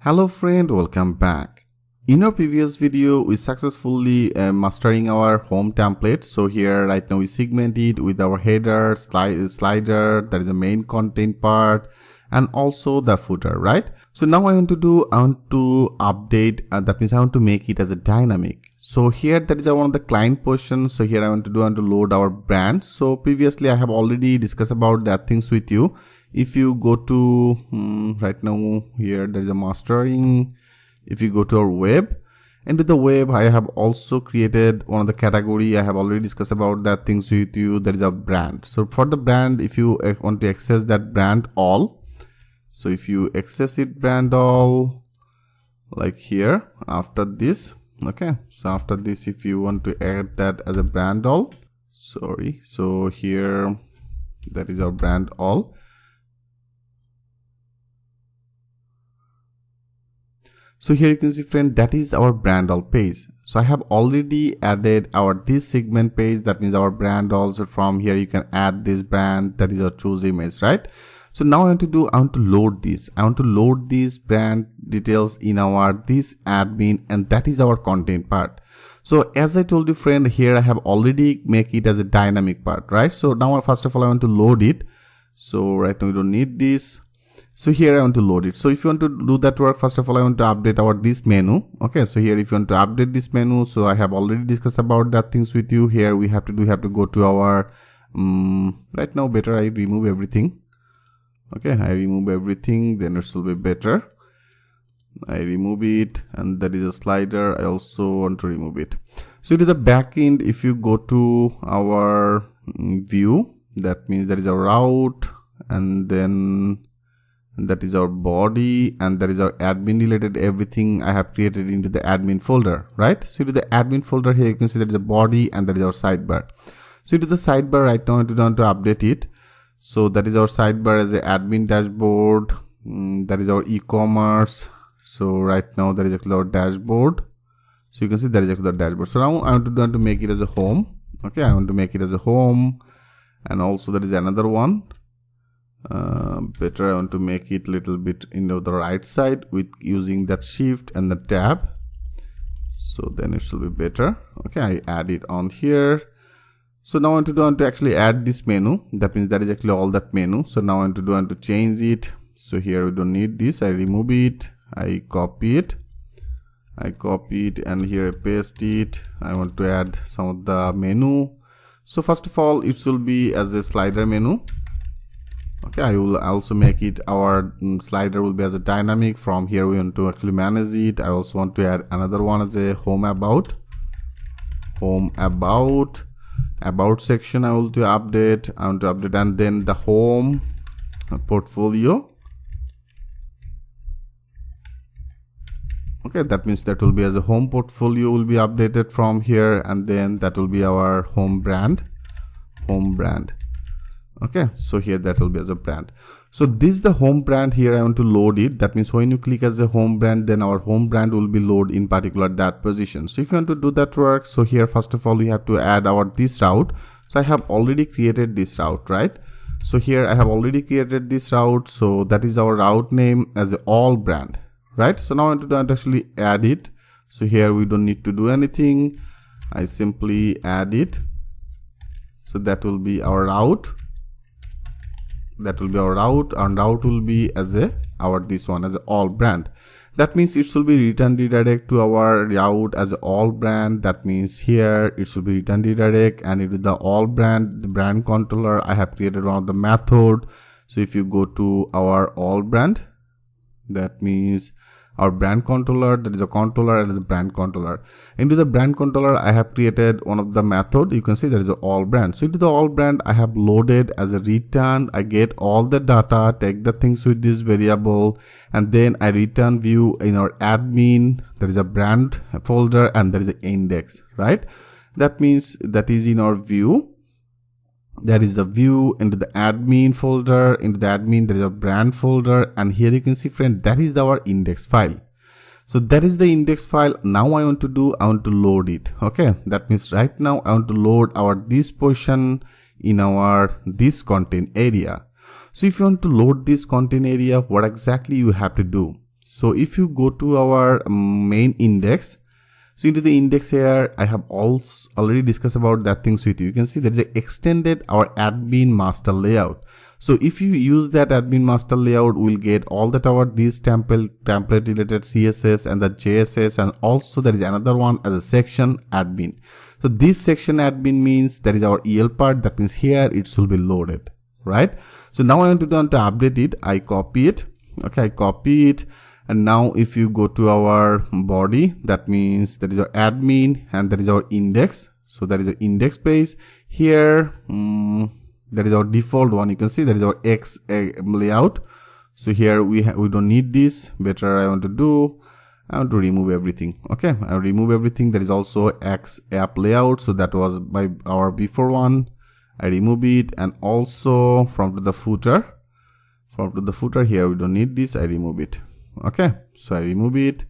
Hello friend, welcome back. In our previous video, we successfully mastering our home template. So here right now we segment it with our header, slider, that is the main content part, and also the footer, right? So now I want to update, that means I want to make it as a dynamic. So here that is one of the client portion. So here I want to load our brand. So previously I have already discussed about that things with you. If you go to right now here there is a mastering. If you go to our web, and with the web I have also created one of the category. I have already discussed about that things with you. There is a brand. So for the brand, if you want to access that brand all, so if you access it brand all like here after this, okay, so after this if you want to add that as a brand all, sorry, so here that is our brand all. So here you can see friend, that is our brand all page. So I have already added our this segment page, that means our brand also. From here you can add this brand, that is our choose image, right? So now I want to load this. I want to load these brand details in our this admin, and that is our content part. So as I told you friend, here I have already make it as a dynamic part, right? So now first of all I want to load it. So right now we don't need this. So here I want to load it. So if you want to do that work, first of all I want to update our this menu. Okay, so here if you want to update this menu, so I have already discussed about that things with you. Here we have to go to our right now better I remove everything. Okay, I remove everything, then it will be better. I remove it, and that is a slider. I also want to remove it. So to the back end, if you go to our view, that means there is a route, and then that is our body, and that is our admin related everything I have created into the admin folder, right? So to the admin folder, here you can see there is a body and that is our sidebar. So to the sidebar right now I want to update it. So that is our sidebar as a admin dashboard. That is our e-commerce. So right now that is actually our dashboard. So you can see that is actually the dashboard. So now I want to make it as a home. Okay, I want to make it as a home, and also there is another one. Better I want to make it little bit into the right side with using that shift and the tab, so then it should be better. Okay, I add it on here. So now I want to actually add this menu, that means that is actually all that menu. So now I want to change it. So here we don't need this. I remove it, I copy it, and here I paste it. I want to add some of the menu. So first of all it will be as a slider menu. Okay, I will also make it our slider will be as a dynamic. From here we want to actually manage it. I also want to add another one as a home about section. I want to update, and then the home portfolio. Okay, that means that will be as a home portfolio will be updated from here, and then that will be our home brand. Okay, so here that will be as a brand. So this is the home brand. Here I want to load it. That means when you click as a home brand, then our home brand will be loaded in particular that position. So if you want to do that work, so here first of all we have to add our this route. So I have already created this route, right? So here I have already created this route. So that is our route name as a all brand, right? So now I want to actually add it. So here we don't need to do anything. I simply add it. So that will be our route. And route will be as our this one as a all brand. That means it should be return redirect to our route as a all brand. That means here it should be return redirect, and it is the all brand, the brand controller. I have created one of the method. So if you go to our all brand, that means our brand controller, that is a controller and the brand controller. Into the brand controller I have created one of the method. You can see there is a all brand. So into the all brand I have loaded as a return. I get all the data, take the things with this variable, and then I return view in our admin. There is a brand folder and there is an index, right? That means that is in our view. That is the view. Into the admin folder, into the admin there is a brand folder, and here you can see friend, that is our index file. So that is the index file. Now I want to load it. Okay, that means right now I want to load our this portion in our this content area. So if you want to load this content area, what exactly you have to do? So if you go to our main index, so into the index here, I have also already discussed about that things with you. You can see there is a extended our admin master layout. So if you use that admin master layout, we'll get all that our these template related CSS and the JSS, and also there is another one as a section admin. So this section admin means that is our EL part. That means here it should be loaded, right? So now I want to update it. I copy it. Okay, I copy it. And now if you go to our body, that means that is our admin and that is our index. So that is the index page here. That is our default one. You can see that is our X layout. So here we don't need this. Better I want to remove everything. Okay, I remove everything. There is also X app layout. So that was by our before one. I remove it, and also from the footer. Here we don't need this. I remove it. Okay, so I remove it.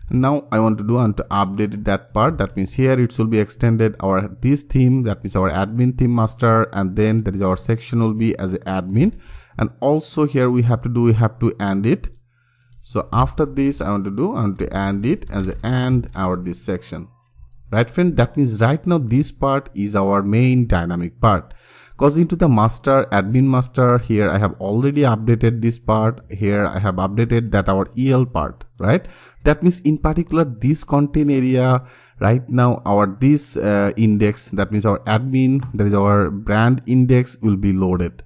Now I want to update that part. That means here it should be extended our this theme, that means our admin theme master, and then there is our section will be as admin. And also here we have to end it. So after this I want to end it as our this section, right friend? That means right now this part is our main dynamic part. Because into the master, admin master, here I have already updated this part. Here I have updated that our EL part, right? That means in particular this content area, right now our this index, that means our admin, that is our brand index will be loaded,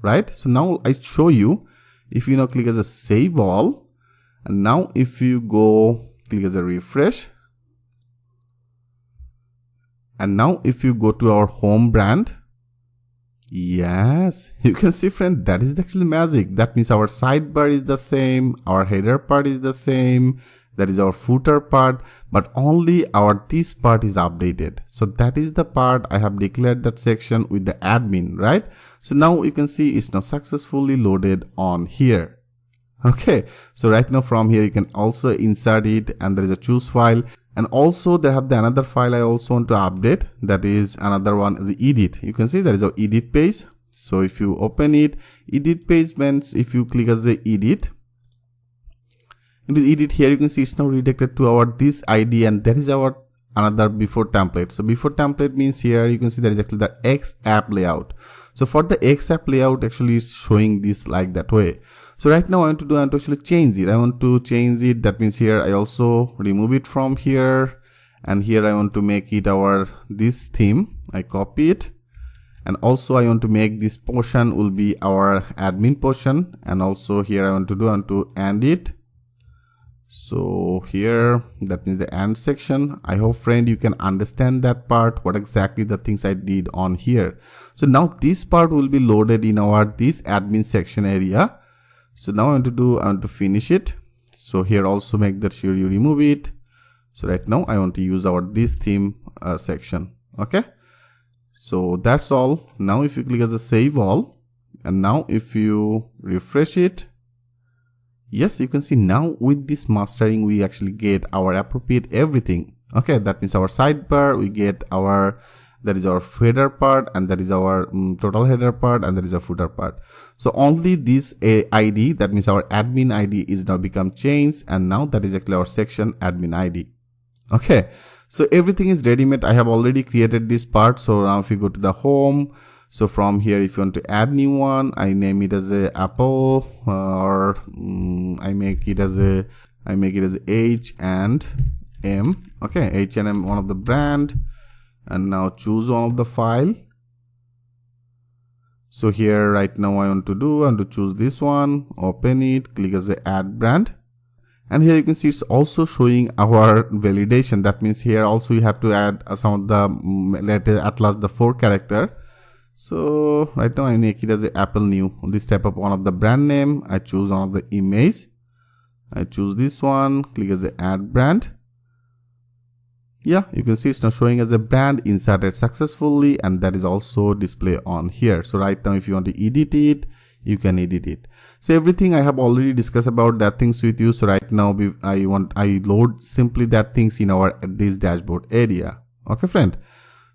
right? So now I show you, if you now click as a save all, and now if you go click as a refresh, and now if you go to our home brand, yes, you can see friend, that is actually magic. That means our sidebar is the same, our header part is the same, that is our footer part, but only our this part is updated. So that is the part I have declared that section with the admin, right? So now you can see it's now successfully loaded on here. Okay, so right now from here you can also insert it, and there is a choose file. And also they have the another file I also want to update, that is another one is the edit. You can see there is a edit page. So if you open it, edit page means if you click as the edit, into the edit here you can see it's now redirected to our this ID, and that is our another before template. So before template means here you can see there is actually the X app layout. So for the X app layout actually is showing this like that way. So right now I want to actually change it. That means here I also remove it from here, and here I want to make it our this theme. I copy it, and also I want to make this portion will be our admin portion, and also here I want to end it. So here that means the end section. I hope friend you can understand that part, what exactly the things I did on here. So now this part will be loaded in our this admin section area. So now I want to finish it. So here also make that sure you remove it. So right now I want to use our this theme section. Okay, so that's all. Now if you click as a save all, and now if you refresh it, yes, you can see now with this mastering we actually get our appropriate everything. Okay, that means our sidebar, we get our, that is our header part, and that is our total header part, and that is our footer part. So only this ID, that means our admin ID is now become changed, and now that is actually our section admin ID. Okay, so everything is ready-made. I have already created this part. So now if you go to the home, so from here if you want to add new one, I name it as a Apple, or I make it as H&M. Okay, H&M, one of the brand, and now choose one of the file. So here right now I want to choose this one, open it, click as a add brand, and here you can see it's also showing our validation. That means here also you have to add some of the letter at last the 4 character. So right now I make it as a Apple new, this type of one of the brand name. I choose one of the image, I choose this one, click as a add brand. Yeah, you can see it's now showing as a brand inserted successfully, and that is also display on here. So right now if you want to edit it, you can edit it. So everything I have already discussed about that things with you. So right now I load simply that things in our this dashboard area. Okay friend,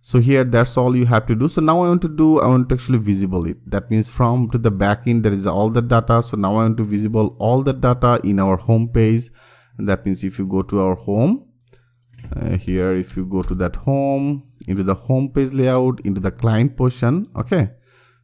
So here, that's all you have to do. So now I want to actually visible it. That means from to the backend, there is all the data. So now I want to visible all the data in our home page. And that means if you go to our home, here, if you go to that home, into the home page layout, into the client portion, okay.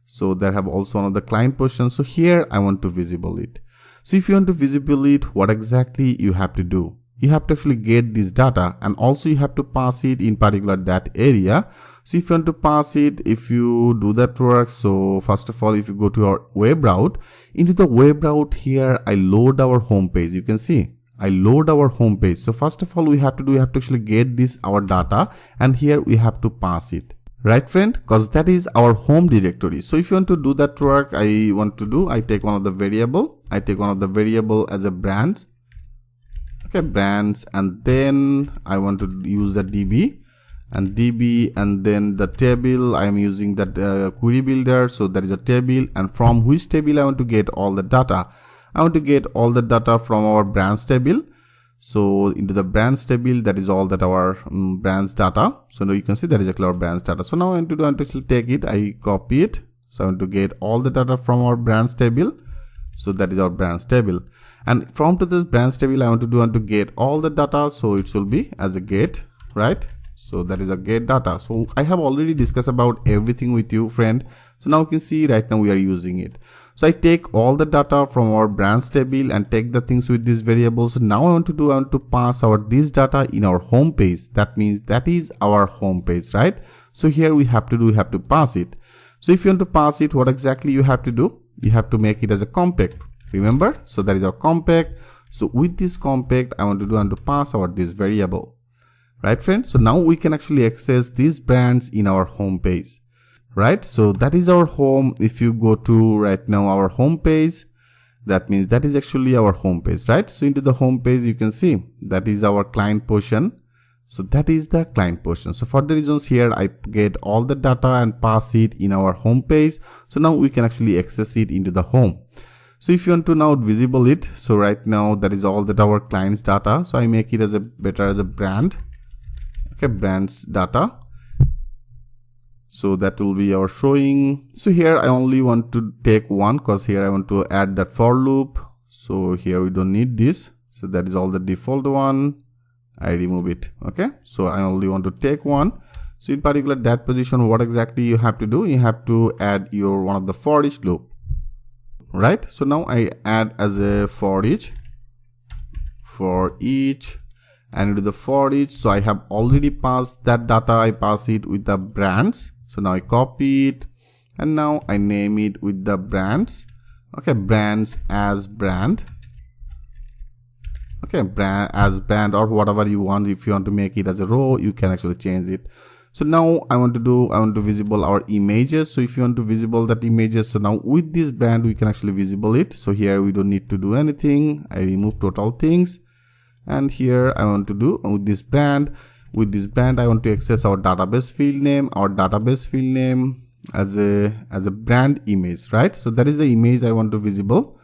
So there have also one of the client portion. So here I want to visible it. So if you want to visible it, what exactly you have to do? You have to actually get this data, and also you have to pass it in particular that area. So if you want to pass it, if you do that work, so first of all, if you go to our web route, into the web route here, I load our home page. You can see I load our home page. So first of all, we have to actually get this our data, and here we have to pass it. Right, friend? Because that is our home directory. So if you want to do that work, I take one of the variable. I take one of the variable as a brand. Okay, brands, and then I want to use the DB, and then the table. I am using that query builder. So that is a table, and from which table I want to get all the data. I want to get all the data from our brands table. So into the brands table, that is all that our brands data. So now you can see that is actually our brands data. So now I want to actually take it. I copy it. So I want to get all the data from our brands table. So that is our brands table. And from to this brands table, I want to get all the data. So it will be as a get, right? So that is a get data. So I have already discussed about everything with you, friend. So now you can see right now we are using it. So I take all the data from our brands table and take the things with these variables. So now I want to pass this data in our home page. That means that is our home page, right? So here we have to pass it. So if you want to pass it, what exactly you have to do? You have to make it as a compact. Remember? So that is our compact. So with this compact, I want to pass this variable. Right, friends? So now we can actually access these brands in our home page. Right, so that is our home. If you go to right now our home page, that means that is actually our home page, right? So into the home page, you can see that is our client portion. So that is the client portion. So for the reasons here, I get all the data and pass it in our home page. So now we can actually access it into the home. So if you want to now visible it, so right now that is all that our clients data. So I make it as a brand. Okay, brands data. So that will be our showing. So here I only want to take one because here I want to add that for loop. So here we don't need this. So that is all the default one. I remove it. Okay. So I only want to take one. So in particular that position, what exactly you have to do? You have to add your one of the for each loop. Right. So now I add as a for each, and into the for each. So I have already passed that data. I pass it with the brands. So now I copy it, and now I name it with the brands. Okay, brands as brand. Okay, brand as brand, or whatever you want. If you want to make it as a row, you can actually change it. So now I want to visible our images. So if you want to visible that images, so now with this brand, we can actually visible it. So here we don't need to do anything. I remove total things. And here I want to do with this brand. With this brand, I want to access our database field name, as a brand image, right? So that is the image I want to visible.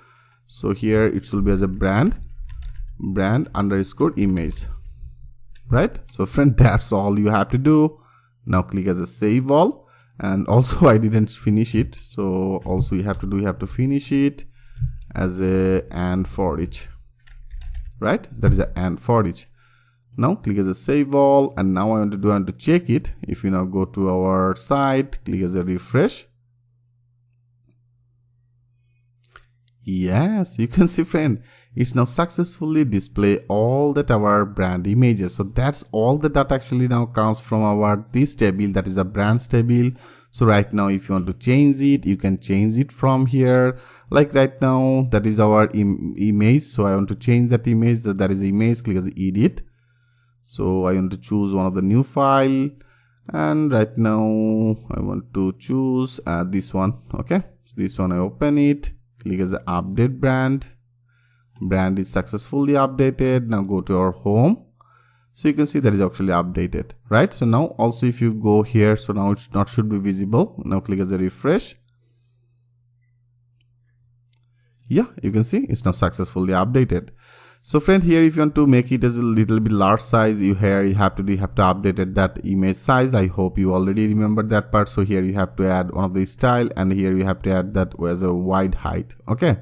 So here it will be as a brand underscore image, right? So friend, that's all you have to do. Now click as a save all, and also I didn't finish it. So also you have to finish it as a and for each, right? That is a and for each. Now click as a save all, and now I want to check it. If you now go to our site, click as a refresh. Yes, you can see, friend, it's now successfully display all that our brand images. So that's all the data actually now comes from this table, that is a brands table. So right now, if you want to change it, you can change it from here. Like right now, that is our image. So I want to change that image. That is the image. Click as edit. So I want to choose one of the new file, and right now I want to choose this one. Okay, so this one I open it, click as the update brand. Brand is successfully updated. Now go to our home. So you can see that is actually updated, right? So now also if you go here, so now it's not should be visible. Now click as a refresh. Yeah, you can see it's now successfully updated. So friend, here if you want to make it as a little bit large size, you have to update that image size. I hope you already remember that part. So here you have to add one of the style, and here you have to add that as a wide height. Okay,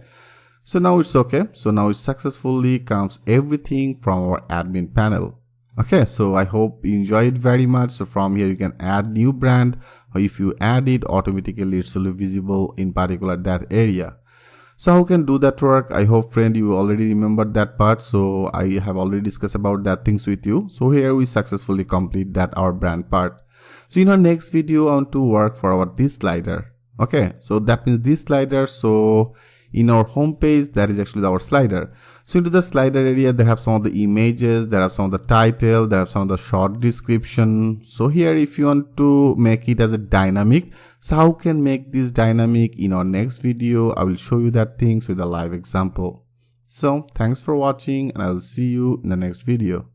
so now it's okay. So now it successfully comes everything from our admin panel. Okay, so I hope you enjoy it very much. So from here you can add new brand, or if you add it, automatically it's will be visible in particular that area. So how can do that work? I hope friend you already remembered that part. So I have already discussed about that things with you. So here we successfully complete that our brand part. So in our next video, I want to work for our this slider. Okay, so that means this slider. So in our home page, that is actually our slider. So into the slider area, they have some of the images, they have some of the title, they have some of the short description. So here if you want to make it as a dynamic, so how can make this dynamic? In our next video, I will show you that things with a live example. So thanks for watching, and I will see you in the next video.